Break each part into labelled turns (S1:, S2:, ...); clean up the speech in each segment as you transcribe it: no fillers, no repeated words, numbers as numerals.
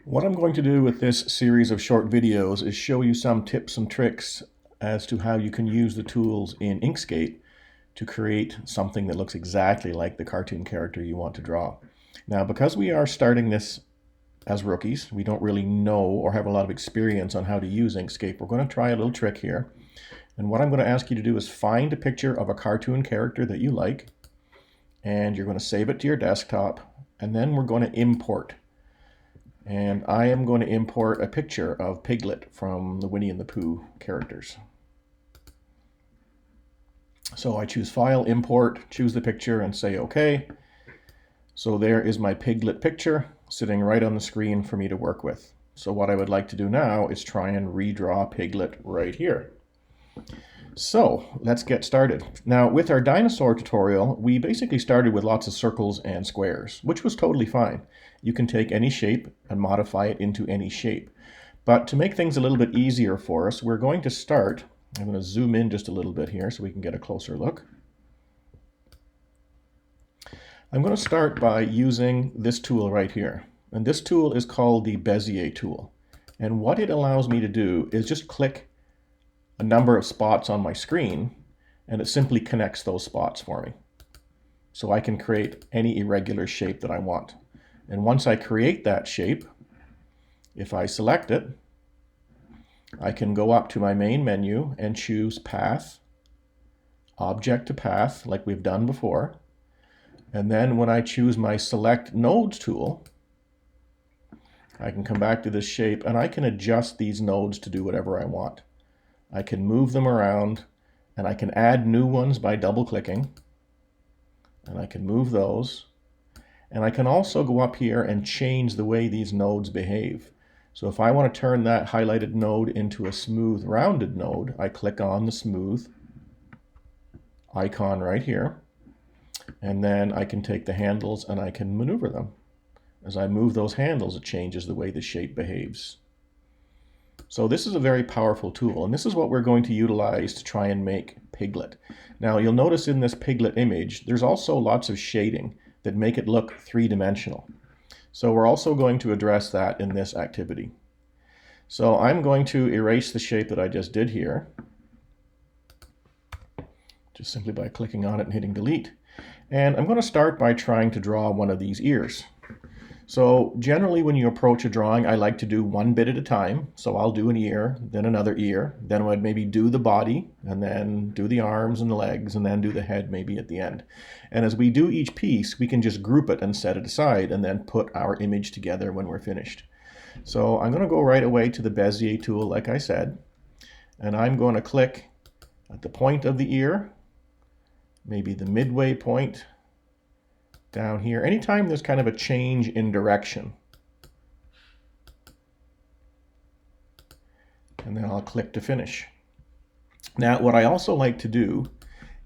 S1: What I'm going to do with this series of short videos is show you some tips and tricks as to how you can use the tools in Inkscape to create something that looks exactly like the cartoon character you want to draw. Now, because we are starting this as rookies, we don't really know or have a lot of experience on how to use Inkscape. We're going to try a little trick here. And what I'm going to ask you to do is find a picture of a cartoon character that you like, and you're going to save it to your desktop, and then we're going to import. And I am going to import a picture of Piglet from the Winnie and the Pooh characters. So I choose File, Import, choose the picture, and say OK. So there is my Piglet picture sitting right on the screen for me to work with. So what I would like to do now is try and redraw Piglet right here. So let's get started. Now with our dinosaur tutorial, we basically started with lots of circles and squares, which was totally fine. You can take any shape and modify it into any shape. But to make things a little bit easier for us, we're going to start, I'm going to zoom in just a little bit here so we can get a closer look. I'm going to start by using this tool right here. And this tool is called the Bezier tool. And what it allows me to do is just click a number of spots on my screen, and it simply connects those spots for me. So I can create any irregular shape that I want. And once I create that shape, if I select it, I can go up to my main menu and choose Path, Object to Path, like we've done before. And then when I choose my Select Nodes tool, I can come back to this shape and I can adjust these nodes to do whatever I want. I can move them around, and I can add new ones by double-clicking, and I can move those. And I can also go up here and change the way these nodes behave. So if I want to turn that highlighted node into a smooth, rounded node, I click on the smooth icon right here, and then I can take the handles and I can maneuver them. As I move those handles, it changes the way the shape behaves. So this is a very powerful tool, and this is what we're going to utilize to try and make Piglet. Now you'll notice in this Piglet image, there's also lots of shading that make it look three-dimensional. So we're also going to address that in this activity. So I'm going to erase the shape that I just did here, just simply by clicking on it and hitting delete. And I'm going to start by trying to draw one of these ears. So generally when you approach a drawing, I like to do one bit at a time. So I'll do an ear, then another ear, then I'd maybe do the body, and then do the arms and the legs, and then do the head maybe at the end. And as we do each piece, we can just group it and set it aside, and then put our image together when we're finished. So I'm going to go right away to the Bezier tool, like I said, and I'm going to click at the point of the ear, maybe the midway point, down here, anytime there's kind of a change in direction. And then I'll click to finish. Now, what I also like to do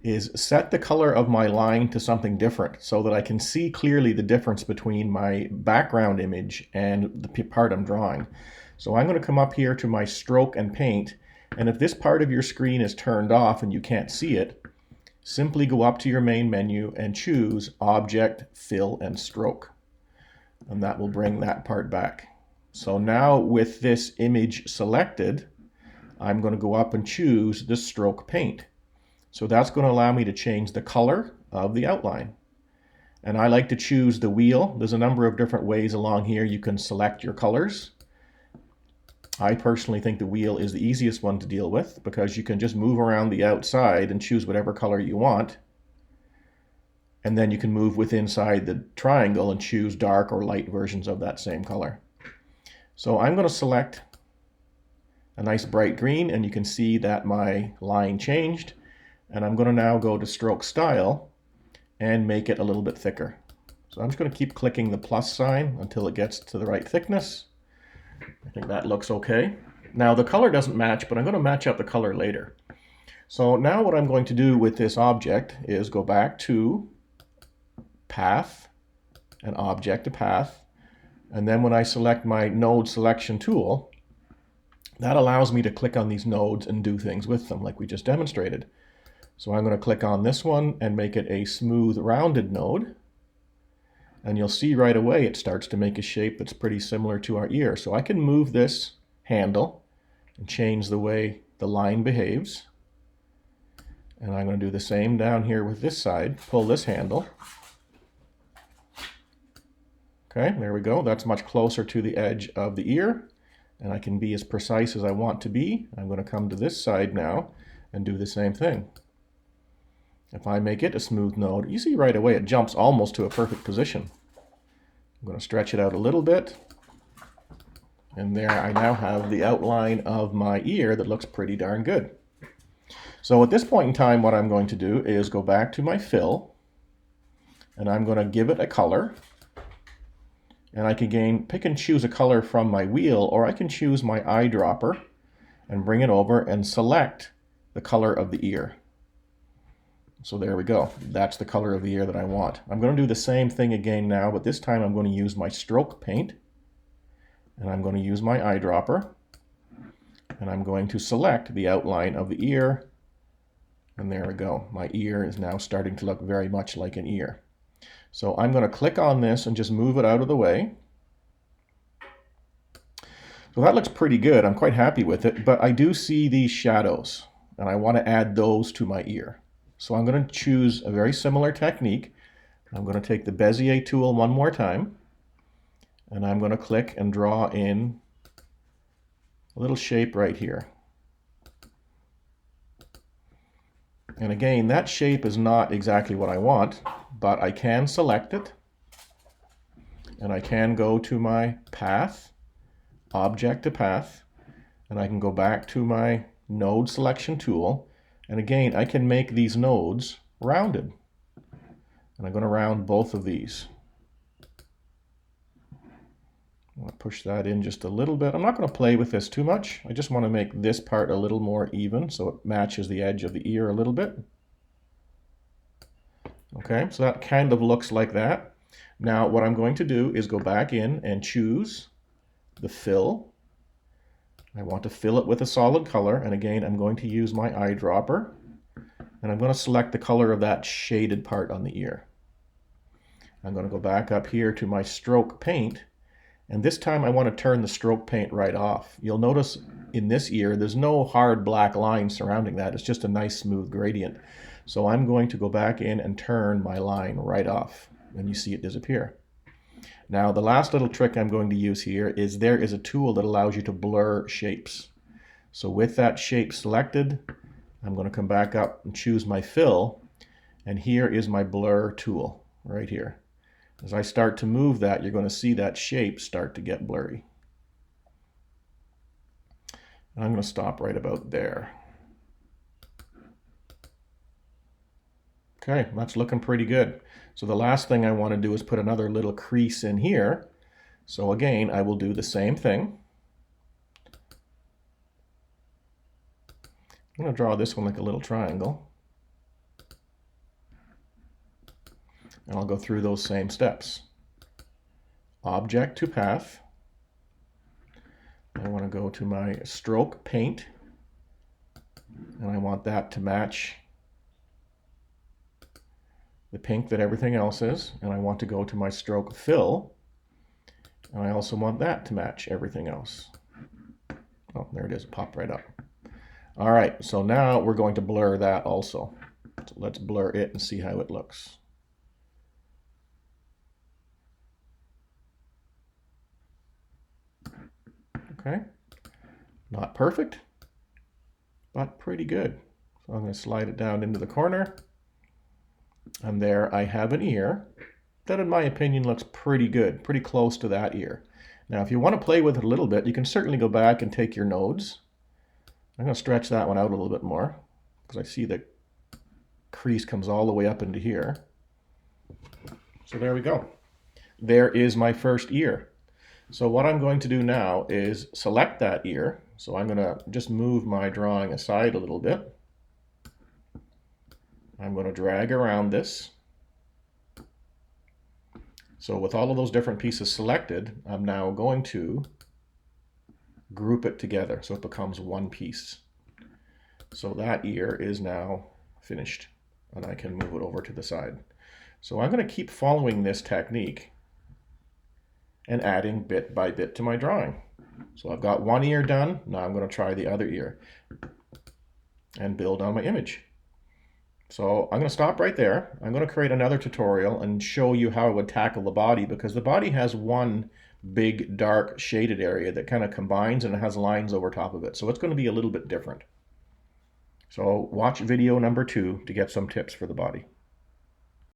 S1: is set the color of my line to something different so that I can see clearly the difference between my background image and the part I'm drawing. So I'm going to come up here to my stroke and paint, and if this part of your screen is turned off and you can't see it, simply go up to your main menu and choose Object, Fill, and Stroke. And that will bring that part back. So now with this image selected, I'm going to go up and choose the Stroke Paint. So that's going to allow me to change the color of the outline. And I like to choose the wheel. There's a number of different ways along here you can select your colors. I personally think the wheel is the easiest one to deal with because you can just move around the outside and choose whatever color you want. And then you can move inside the triangle and choose dark or light versions of that same color. So I'm going to select a nice bright green, and you can see that my line changed. And I'm going to now go to Stroke Style and make it a little bit thicker. So I'm just going to keep clicking the plus sign until it gets to the right thickness. I think that looks okay. Now the color doesn't match, but I'm going to match up the color later. So now what I'm going to do with this object is go back to Path and Object to Path. And then when I select my node selection tool, that allows me to click on these nodes and do things with them like we just demonstrated. So I'm going to click on this one and make it a smooth rounded node. And you'll see right away it starts to make a shape that's pretty similar to our ear. So I can move this handle and change the way the line behaves. And I'm going to do the same down here with this side. Pull this handle. Okay, there we go. That's much closer to the edge of the ear. And I can be as precise as I want to be. I'm going to come to this side now and do the same thing. If I make it a smooth node, you see right away it jumps almost to a perfect position. I'm going to stretch it out a little bit. And there I now have the outline of my ear that looks pretty darn good. So at this point in time, what I'm going to do is go back to my fill, and I'm going to give it a color. And I can pick and choose a color from my wheel, or I can choose my eyedropper and bring it over and select the color of the ear. So there we go. That's the color of the ear that I want. I'm going to do the same thing again now, but this time I'm going to use my stroke paint, and I'm going to use my eyedropper, and I'm going to select the outline of the ear, and there we go. My ear is now starting to look very much like an ear. So I'm going to click on this and just move it out of the way. So that looks pretty good. I'm quite happy with it, but I do see these shadows, and I want to add those to my ear. So I'm going to choose a very similar technique. I'm going to take the Bezier tool one more time, and I'm going to click and draw in a little shape right here. And again, that shape is not exactly what I want, but I can select it, and I can go to my path, object to path, and I can go back to my node selection tool, and again, I can make these nodes rounded. And I'm going to round both of these. I'm going to push that in just a little bit. I'm not going to play with this too much. I just want to make this part a little more even so it matches the edge of the ear a little bit. Okay, so that kind of looks like that. Now what I'm going to do is go back in and choose the fill. I want to fill it with a solid color, and again I'm going to use my eyedropper, and I'm going to select the color of that shaded part on the ear. I'm going to go back up here to my stroke paint, and this time I want to turn the stroke paint right off. You'll notice in this ear there's no hard black line surrounding that. It's just a nice smooth gradient. So I'm going to go back in and turn my line right off, and you see it disappear. Now the last little trick I'm going to use here is there is a tool that allows you to blur shapes. So with that shape selected, I'm going to come back up and choose my fill, and here is my blur tool right here. As I start to move that, you're going to see that shape start to get blurry. And I'm going to stop right about there. Okay, that's looking pretty good. So the last thing I want to do is put another little crease in here. So again, I will do the same thing. I'm going to draw this one like a little triangle. And I'll go through those same steps. Object to path. I want to go to my stroke paint, and I want that to match the pink that everything else is, and I want to go to my stroke fill, and I also want that to match everything else. Oh, there it is, pop right up. All right, so now we're going to blur that also. So let's blur it and see how it looks. Okay, not perfect, but pretty good. So I'm going to slide it down into the corner, and there I have an ear that in my opinion looks pretty good, pretty close to that ear. Now if you want to play with it a little bit, you can certainly go back and take your nodes. I'm going to stretch that one out a little bit more because I see the crease comes all the way up into here. So there we go. There is my first ear. So what I'm going to do now is select that ear. So I'm going to just move my drawing aside a little bit. I'm going to drag around this. So with all of those different pieces selected, I'm now going to group it together so it becomes one piece. So that ear is now finished, and I can move it over to the side. So I'm going to keep following this technique and adding bit by bit to my drawing. So I've got one ear done. Now I'm going to try the other ear and build on my image. So I'm going to stop right there. I'm going to create another tutorial and show you how I would tackle the body, because the body has one big dark shaded area that kind of combines and it has lines over top of it. So it's going to be a little bit different. So watch video number 2 to get some tips for the body.